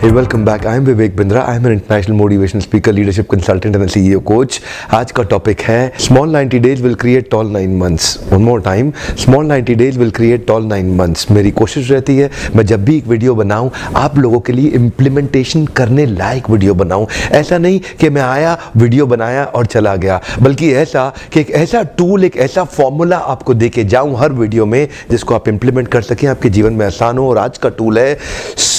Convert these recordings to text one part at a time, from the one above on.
Hey, welcome back. I am Vivek Bindra. I am an international motivational speaker, leadership consultant and a CEO coach. आज का topic है Small 90 days will create tall 9 months. One more time. Small 90 days will create tall 9 months. मेरी कोशिश रहती है मैं जब भी एक वीडियो बनाऊं आप लोगों के लिए इम्प्लीमेंटेशन करने लायक वीडियो बनाऊं। ऐसा नहीं कि मैं आया वीडियो बनाया और चला गया, बल्कि ऐसा कि एक ऐसा टूल, एक ऐसा फॉर्मूला आपको दे के जाऊं हर वीडियो में जिसको आप इम्प्लीमेंट कर सकें, आपके जीवन में आसान हो। और आज का टूल है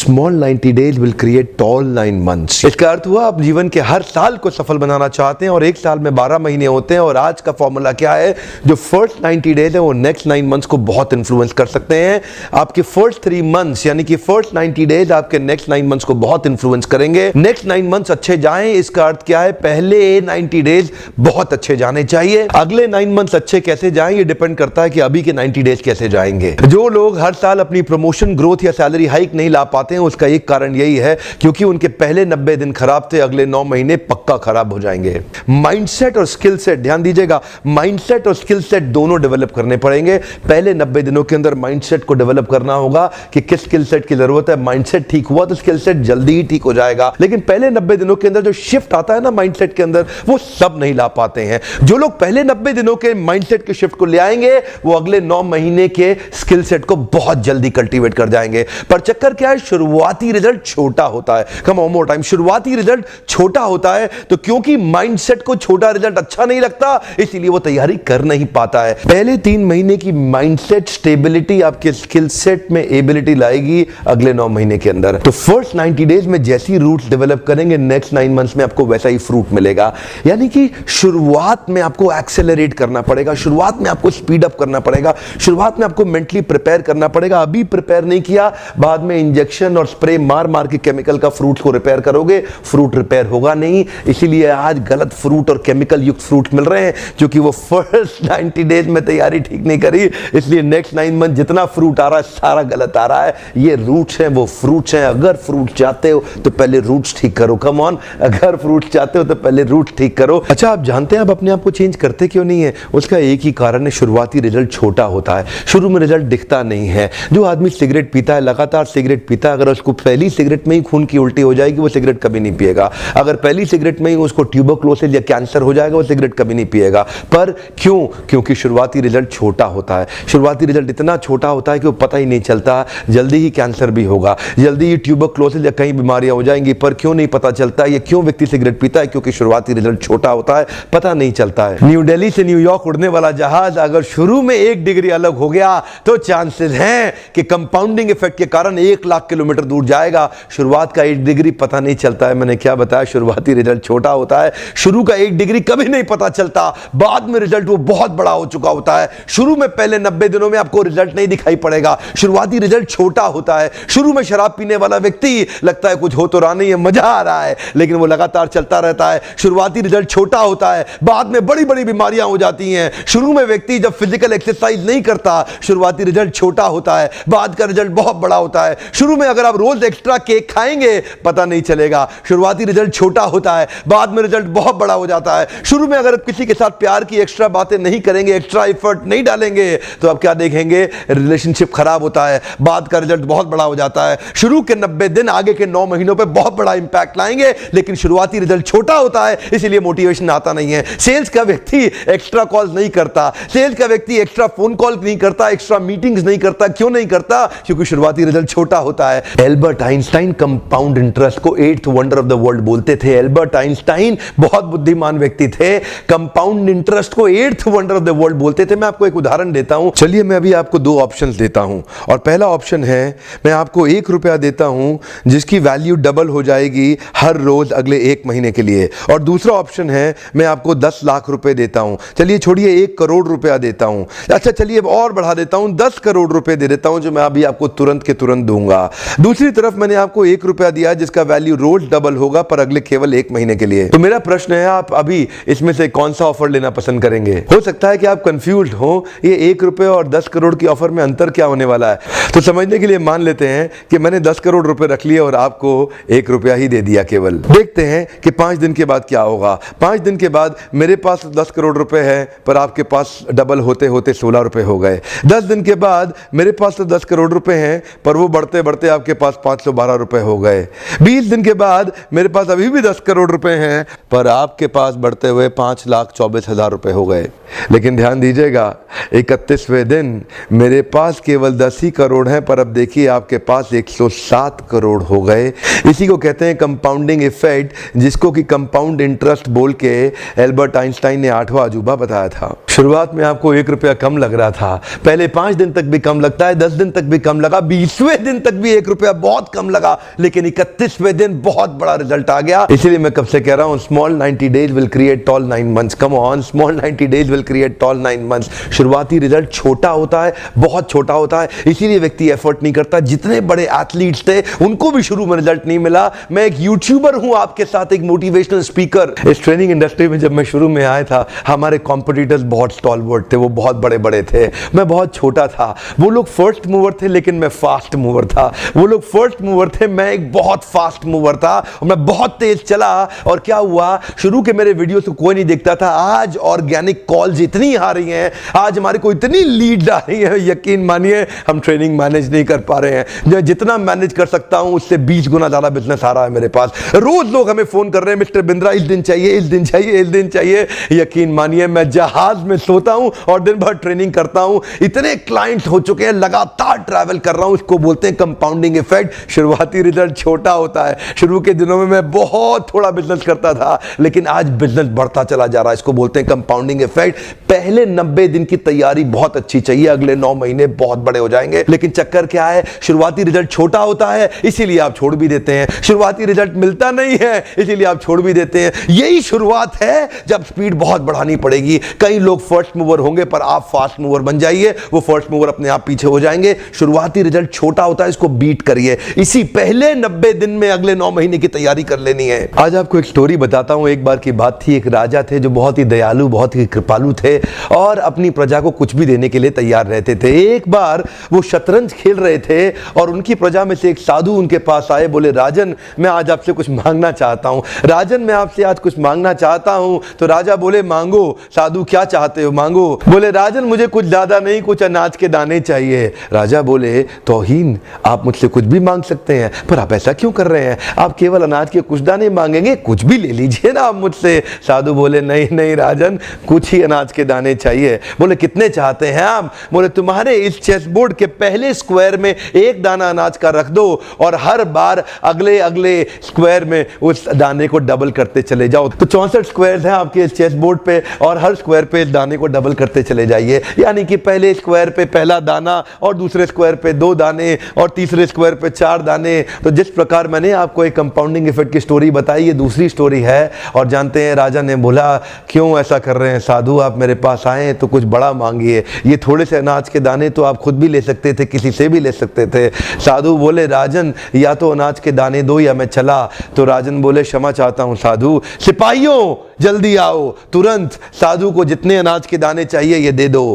Small 90 days will create tall 9 months। इसका अर्थ हुआ आप जीवन के हर साल को सफल बनाना चाहते हैं और एक साल में 12 महीने होते हैं। और आज का फॉर्मूला क्या है? जो फर्स्ट 90 डेज है वो नेक्स्ट 9 मंथ्स को बहुत इन्फ्लुएंस कर सकते हैं। आपके फर्स्ट 3 मंथ्स यानी कि फर्स्ट 90 डेज आपके नेक्स्ट 9 मंथ्स को बहुत इन्फ्लुएंस करेंगे। नेक्स्ट 9 मंथ्स अच्छे जाएं, इसका अर्थ क्या है? पहले 90 डेज बहुत अच्छे जाने चाहिए। अगले 9 मंथ्स अच्छे कैसे जाएं ये डिपेंड करता है कि अभी के 90 डेज कैसे जाएंगे। जो लोग हर साल अपनी प्रमोशन, ग्रोथ या सैलरी हाइक नहीं ला पाते हैं उसका एक कारण यही है क्योंकि उनके पहले 90 दिन खराब थे, अगले 9 महीने पक्का खराब हो जाएंगे। माइंडसेट और स्किल सेट, ध्यान दीजिएगा, माइंडसेट और स्किल सेट दोनों डेवलप करने पड़ेंगे। पहले 90 दिनों के अंदर माइंडसेट को डेवलप करना होगा कि किस स्किल सेट की जरूरत है। माइंडसेट ठीक हुआ तो स्किल सेट जल्दी ही ठीक हो जाएगा। लेकिन पहले 90 दिनों के अंदर जो शिफ्ट आता है ना माइंडसेट के अंदर, वो सब नहीं ला पाते हैं। जो लोग पहले 90 दिनों के माइंडसेट के शिफ्ट को ले आएंगे वो अगले 9 महीने के स्किल सेट को बहुत जल्दी कल्टीवेट कर जाएंगे। पर चक्कर क्या है? शुरुआती रिजल्ट छोटा होता है। कम ऑन मोर टाइम, शुरुआती रिजल्ट छोटा होता है तो क्योंकि माइंडसेट को छोटा रिजल्ट अच्छा नहीं लगता इसीलिए वो तैयारी कर नहीं पाता है। पहले 3 महीने की माइंडसेट स्टेबिलिटी आपके स्किल सेट में एबिलिटी लाएगी अगले 9 महीने के अंदर। तो फर्स्ट 90 डेज में जैसी रूट्स डेवलप करेंगे नेक्स्ट 9 मंथ्स में आपको वैसा ही फ्रूट मिलेगा। यानी कि शुरुआत में आपको एक्सेलरेट करना पड़ेगा, शुरुआत में आपको स्पीड अप करना पड़ेगा, शुरुआत में आपको मेंटली प्रिपेयर करना पड़ेगा। अभी प्रिपेयर नहीं किया, बाद में इंजेक्शन और स्प्रे मार मार के केमिकल का फ्रूट को रिपेयर करोगे, फ्रूट रिपेयर होगा नहीं। इसीलिए आज गलत फ्रूट और केमिकल युक्त फ्रूट मिल रहे हैं क्योंकि वो फर्स्ट 90 डेज में तैयारी ठीक नहीं करी। इसलिए नेक्स्ट 9 मंथ जितना फ्रूट आ रहा है सारा गलत आ रहा है। ये रूट्स हैं, वो फ्रूट्स हैं। अगर फ्रूट चाहते हो तो पहले रूट्स ठीक करो। कम ऑन, अगर फ्रूट चाहते हो तो पहले रूट्स ठीक करो। अच्छा, आप जानते हैं आप अपने आप को चेंज करते क्यों नहीं है? उसका एक ही कारण है, शुरुआती रिजल्ट छोटा होता है, शुरू में रिजल्ट दिखता नहीं है। जो आदमी सिगरेट पीता है, लगातार सिगरेट पीता है, अगर उसको पहली सिगरेट में ही खून की उल्टी हो जाएगी वो सिगरेट कभी नहीं पिएगा। अगर पहली सिगरेट में ही उसको ट्यूबरक्लोसिस या कैंसर हो जाएगा वो सिगरेट कभी नहीं पिएगा। पर क्यों? क्योंकि शुरुआती रिजल्ट छोटा होता है। शुरुआती रिजल्ट इतना छोटा होता है कि वो पता ही नहीं चलता, जल्दी ही कैंसर भी होगा, जल्दी ही ट्यूबरक्लोसिस या कई बीमारियां हो जाएंगी। पर क्यों नहीं पता चलता? ये क्यों व्यक्ति सिगरेट पीता है? क्योंकि शुरुआती रिजल्ट छोटा होता है, पता नहीं चलता है। न्यू दिल्ली से न्यूयॉर्क उड़ने वाला जहाज अगर शुरू में 1 डिग्री अलग हो गया तो चांसेस हैं कि कंपाउंडिंग इफेक्ट के कारण 1 लाख किलोमीटर दूर जाएगा। शुरुआत का 1 डिग्री पता नहीं चलता है। मैंने क्या बताया? शुरुआती रिजल्ट छोटा होता है। शुरू का 1 डिग्री कभी नहीं पता चलता, बाद में रिजल्ट वो बहुत बड़ा हो चुका होता है। शुरू में पहले 90 दिनों में आपको रिजल्ट नहीं दिखाई पड़ेगा, शुरुआती रिजल्ट छोटा होता है। शुरू में शराब पीने वाला व्यक्ति लगता है कुछ हो तो रहा नहीं है, मजा आ रहा है, लेकिन वो लगातार चलता रहता है। शुरुआती रिजल्ट छोटा होता है, बाद में बड़ी बड़ी बीमारियां हो जाती हैं। शुरू में व्यक्ति जब फिजिकल एक्सरसाइज नहीं करता शुरुआती रिजल्ट छोटा होता है, बाद का रिजल्ट बहुत बड़ा होता है। शुरू में अगर आप रोज एक्स्ट्रा केक खाएंगे पता नहीं चलेगा, शुरुआती रिजल्ट छोटा होता है, बाद में रिजल्ट बहुत बड़ा हो जाता है। शुरू में अगर किसी के साथ प्यार की एक्स्ट्रा बातें नहीं करेंगे, एक्स्ट्रा एफर्ट नहीं डालेंगे तो आप क्या देखेंगे? रिलेशनशिप खराब होता है, बाद का रिजल्ट बहुत बड़ा हो जाता है। शुरू के 90 दिन आगे के 9 महीनों पे बहुत बड़ा इंपैक्ट लाएंगे, लेकिन शुरुआती रिजल्ट छोटा होता है इसीलिए मोटिवेशन आता नहीं है। सेल्स का व्यक्ति एक्स्ट्रा कॉल नहीं करता, सेल्स का व्यक्ति एक्स्ट्रा फोन कॉल नहीं करता, एक्स्ट्रा मीटिंग्स नहीं करता। क्यों नहीं करता? क्योंकि शुरुआती रिजल्ट छोटा होता है। एल्बर्ट आइंस्टाइन कंपाउंड इंटरेस्ट को 8th wonder of the world बोलते थे। एल्बर्ट आइंस्टाइन बहुत बुद्धिमान व्यक्ति थे, कंपाउंड इंटरेस्ट को 8th wonder of the world बोलते थे। मैं आपको एक उदाहरण देता हूं। चलिए मैं अभी आपको 2 ऑप्शंस देता हूं और पहला ऑप्शन है मैं आपको 1 रुपया देता हूं जिसकी वैल्यू डबल हो जाएगी हर रोज अगले 1 महीने के लिए, और दूसरा ऑप्शन है मैं आपको 10 लाख रुपए देता हूं। चलिए छोड़िए 1 करोड़ रुपया देता हूं। अच्छा चलिए और बढ़ा देता हूं, 10 करोड़ रुपए दे देता हूं जो मैं अभी आपको तुरंत के तुरंत दूंगा। दूसरी तरफ मैंने आपको 1 रुपया दिया जिसका वैल्यू रोज डबल होगा पर अगले केवल 1 महीने के लिए। तो मेरा प्रश्न है आप अभी इसमें से कौन सा ऑफर लेना पसंद करेंगे? हो सकता है कि आप कंफ्यूज्ड हो, ये 1 रुपए और 10 करोड़ की ऑफर में अंतर क्या होने वाला है। तो समझने के लिए मान लेते हैं कि मैंने 10 करोड़ रुपए रख लिए और आपको 1 रुपया ही दे दिया केवल। देखते हैं कि 5 दिन के बाद क्या होगा। 5 दिन के बाद मेरे पास 10 करोड़ रुपए है पर आपके पास डबल होते होते 16 रुपए हो गए। 10 दिन के बाद मेरे पास तो 10 करोड़ रुपए हैं पर वो बढ़ते बढ़ते आपके पास 512 रुपए रुपए हो गए। 20 दिन के बाद मेरे पास अभी भी 10 करोड़ रुपए हैं, पर आपके पास बढ़ते हुए 5,24,000 रुपए हो गए। लेकिन ध्यान दीजिएगा, 31वें दिन मेरे पास केवल 10 ही करोड़ हैं, पर अब देखिए आपके पास 107 करोड़ हो गए। इसी को कहते हैं कंपाउंडिंग इफेक्ट, जिसको कि कंपाउंड इंटरेस्ट बोल के एल्बर्ट आइंस्टाइन ने 8वां अजूबा बताया था। शुरुआत में आपको 1 रुपया कम लग रहा था, पहले 5 दिन तक भी कम लगता है, 10 दिन तक भी कम लगा, 20वें दिन तक भी 1 रुपया बहुत कम लगा, लेकिन 31वें दिन बहुत बड़ा रिजल्ट आ गया। इसीलिए मैं कब से कह रहा हूं, small 90 days will create tall 9 months. Come on, small 90 days will create tall 9 months. शुरुआती रिजल्ट छोटा होता है, बहुत छोटा होता है, इसीलिए व्यक्ति एफर्ट नहीं करता। जितने बड़े एथलीट्स थे उनको भी शुरू में रिजल्ट नहीं मिला। मैं एक यूट्यूबर हूं, आपके साथ एक मोटिवेशनल स्पीकर। इस ट्रेनिंग इंडस्ट्री में जब मैं शुरू में आया था, हमारे कॉम्पिटिटर्स बहुत स्टॉलवर्ट थे, वो बहुत बड़े बड़े थे, मैं बहुत छोटा था। वो लोग फर्स्ट मूवर थे, लेकिन मैं फास्ट मूवर था। वो लोग फर्स्ट मूवर थे, मैं एक बहुत फास्ट मूवर था, और मैं बहुत तेज चला। और क्या हुआ, शुरू के मेरे वीडियो से कोई नहीं देखता था। आज ऑर्गेनिक कॉल्स इतनी आ रही हैं, आज हमारे को इतनी लीड आ रही है, यकीन मानिए हम ट्रेनिंग मैनेज नहीं कर पा रहे हैं। जो जितना मैनेज कर सकता हूं उससे 20 गुना ज्यादा बिजनेस आ रहा है मेरे पास। रोज लोग हमें फोन कर रहे हैं, मिस्टर बिंद्रा इस दिन चाहिए, इस दिन चाहिए, इस दिन चाहिए। यकीन मानिए मैं जहाज में सोता हूं और दिन भर ट्रेनिंग करता हूं। इतने क्लाइंट्स हो चुके हैं, लगातार ट्रैवल कर रहा हूं। इसको बोलते हैं कंपाउंडिंग इफेक्ट। शुरुआती रिजल्ट छोटा होता है। शुरू के दिनों में मैं बहुत थोड़ा बिजनेस करता था, लेकिन आज बिजनेस बढ़ता चला जा रहा है। इसको बोलते हैं कंपाउंडिंग इफेक्ट। पहले 90 दिन की तैयारी बहुत अच्छी चाहिए, अगले 9 महीने बहुत बड़े हो जाएंगे। लेकिन चक्कर क्या है, शुरुआती रिजल्ट छोटा होता है, इसीलिए आप छोड़ भी देते हैं। शुरुआती रिजल्ट मिलता नहीं है, इसीलिए आप छोड़ भी देते हैं। यही शुरुआत है, जब स्पीड बहुत बढ़ानी पड़ेगी। कई लोग फर्स्ट मूवर होंगे, पर आप फास्ट मूवर बन जाइए, वो फर्स्ट मूवर अपने आप पीछे हो जाएंगे। शुरुआती रिजल्ट छोटा होता है, इसको बीट करिए। इसी पहले 90 दिन में अगले 9 महीने की तैयारी कर लेनी है। आज आपको एक स्टोरी बताता हूं। एक बार की बात थी, एक राजा थे जो बहुत ही दयालु, बहुत ही कृपालु थे और अपनी प्रजा को कुछ भी देने के लिए तैयार रहते थे। एक बार वो शतरंज खेल रहे थे और उनकी प्रजा में से एक साधु उनके पास आए, बोले राजन मैं आज आपसे कुछ मांगना चाहता हूं। राजन मैं आपसे आज कुछ मांगना चाहता हूं। तो राजा बोले मांगो। साधु क्या चाहते हो, मांगो। बोले राजन मुझे कुछ ज्यादा नहीं, कुछ अनाज के दाने चाहिए। राजा बोले तौहीन, आप मुझसे कुछ भी मांग सकते हैं, पर आप ऐसा क्यों कर रहे हैं? आप केवल अनाज के कुछ दाने मांगेंगे, कुछ भी ले लीजिए ना आप मुझसे। साधु बोले नहीं नहीं राजन, कुछ ही अनाज के दाने चाहिए। बोले कितने चाहते हैं आप? बोले तुम्हारे इस चेस बोर्ड के पहले स्क्वायर में एक दाना अनाज का रख दो और हर बार अगले अगले स्क्वायर में उस दाने को डबल करते चले जाओ। तो 64 स्क्वायर हैं आपके इस चेस बोर्ड पे और हर स्क्वायर पे इस दाने को डबल करते चले जाइए। यानी कि पहले स्क्वायर पे पहला दाना और दूसरे स्क्वायर पे 2 दाने और तीसरे स्क्वायर पे 4 दाने। तो जिस प्रकार मैंने आपको एक कंपाउंडिंग इफेक्ट की स्टोरी बताई, ये दूसरी स्टोरी है। और जानते हैं राजा ने बोला क्यों ऐसा कर रहे हैं साधु, आप मेरे पास आए तो कुछ बड़ा मांगिए। ये थोड़े से अनाज के दाने तो आप खुद भी ले सकते थे, किसी से भी ले सकते थे। साधु बोले राजन या तो अनाज के दाने दो या मैं चला। तो राजन बोले क्षमा चाहता हूं साधु, सिपाहियों जल्दी आओ तुरंत, साधु को जितने अनाज के दाने चाहिए ये दे दो।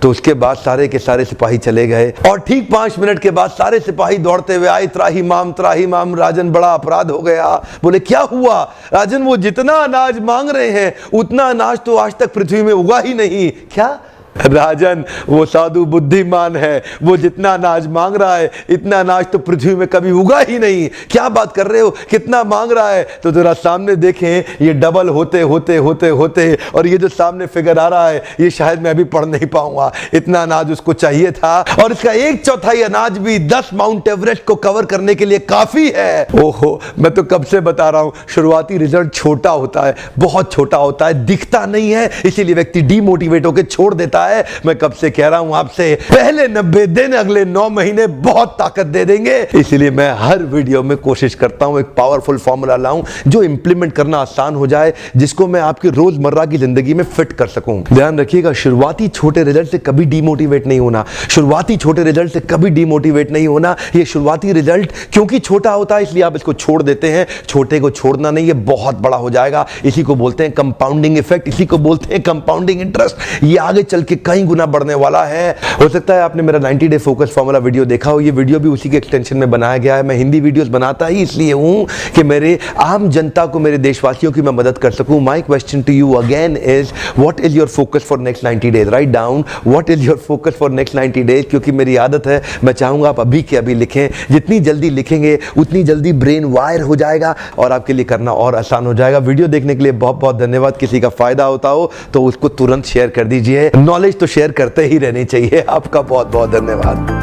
तो उसके बाद सारे के सारे सिपाही चले गए और ठीक 5 मिनट के बाद सारे सिपाही दौड़ते हुए आए, त्राहिमाम राजन बड़ा अपराध हो गया। बोले क्या हुआ? राजन वो जितना अनाज मांग रहे हैं उतना अनाज तो आज तक पृथ्वी में उगा ही नहीं। क्या? राजन वो साधु बुद्धिमान है, वो जितना अनाज मांग रहा है इतना अनाज तो पृथ्वी में कभी उगा ही नहीं। क्या बात कर रहे हो, कितना मांग रहा है? तो जरा सामने देखें, ये डबल होते होते होते होते और ये जो सामने फिगर आ रहा है ये शायद मैं अभी पढ़ नहीं पाऊंगा। इतना अनाज उसको चाहिए था और इसका 1/4 अनाज भी 10 माउंट एवरेस्ट को कवर करने के लिए काफी है। ओहो, मैं तो कब से बता रहा हूं, शुरुआती रिजल्ट छोटा होता है, बहुत छोटा होता है, दिखता नहीं है, इसीलिए व्यक्ति डीमोटिवेट होकर छोड़ देता है। मैं कब से कह रहा हूं आपसे, पहले 90 दिन अगले 9 महीने बहुत ताकत दे देंगे। इसलिए मैं हर वीडियो में कोशिश करता हूं एक पावरफुल फॉर्मूला लाऊं जो इंप्लीमेंट करना आसान हो जाए, जिसको मैं आपकी रोजमर्रा की जिंदगी में फिट कर सकूं। ध्यान रखिएगा, शुरुआती छोटे रिजल्ट से कभी डीमोटिवेट नहीं होना। शुरुआती छोटे रिजल्ट से कभी डीमोटिवेट नहीं होना। ये शुरुआती रिजल्ट क्योंकि छोटा होता है इसलिए आप इसको छोड़ देते हैं। छोटे को छोड़ना नहीं, ये बहुत बड़ा हो जाएगा। इसी को बोलते हैं कंपाउंडिंग इफेक्ट, इसी को बोलते हैं कंपाउंडिंग इंटरेस्ट। ये आगे चल के कई गुना बढ़ने वाला है। हो सकता है आपने मेरा 90 डे फोकस फॉर्मूला वीडियो देखा हो, ये वीडियो भी उसी के एक्सटेंशन में बनाया गया है। मैं हिंदी वीडियोस बनाता ही इसलिए हूं कि मेरे आम जनता को, मेरे देशवासियों की मैं मदद कर सकूं। My question to you again is what is your focus for next 90 days? Write down what is your focus for next 90 days, क्योंकि मेरी आदत है, मैं चाहूंगा आप अभी के अभी लिखें। जितनी जल्दी लिखेंगे उतनी जल्दी ब्रेन वायर हो जाएगा और आपके लिए करना और आसान हो जाएगा। वीडियो देखने के लिए बहुत बहुत धन्यवाद। किसी का फायदा होता हो तो उसको तुरंत शेयर कर दीजिए। नॉलेज तो शेयर करते ही रहनी चाहिए। आपका बहुत बहुत धन्यवाद।